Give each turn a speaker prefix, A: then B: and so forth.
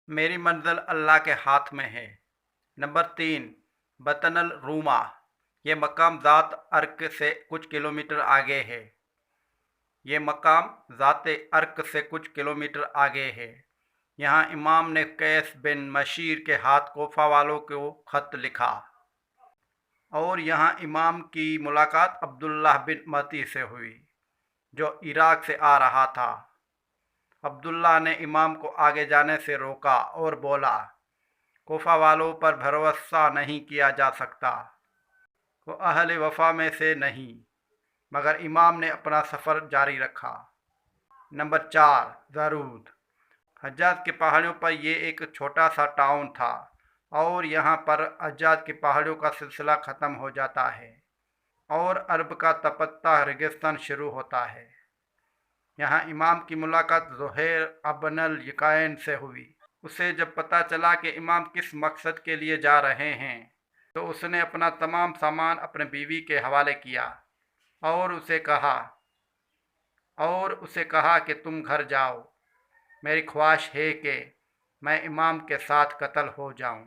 A: मेरी मंजिल अल्लाह के हाथ में है। नंबर 3, बतन रूमा। ये मकाम ज़ात अर्क से कुछ किलोमीटर आगे है। ये मकाम ज़ात अर्क से कुछ किलोमीटर आगे है। यहाँ इमाम ने कैस बिन मशीर के हाथ कोफा वालों को ख़त लिखा। और यहाँ इमाम की मुलाकात अब्दुल्लाह बिन मती से हुई, जो इराक से आ रहा था। अब्दुल्ला ने इमाम को आगे जाने से रोका और बोला, कोफा वालों पर भरोसा नहीं किया जा सकता, वो अहले वफा में से नहीं। मगर इमाम ने अपना सफ़र जारी रखा। नंबर 4, ज़रूद। हज्जाज की पहाड़ियों पर ये एक छोटा सा टाउन था और यहाँ पर हज्जाज की पहाड़ियों का सिलसिला ख़त्म हो जाता है और अरब का तपता रेगिस्तान शुरू होता है। यहाँ इमाम की मुलाकात ज़ुहैर अब्नल यकाइन से हुई। उसे जब पता चला कि इमाम किस मकसद के लिए जा रहे हैं तो उसने अपना तमाम सामान अपने बीवी के हवाले किया और उसे कहा कि तुम घर जाओ, मेरी ख्वाहिश है कि मैं इमाम के साथ कत्ल हो जाऊं।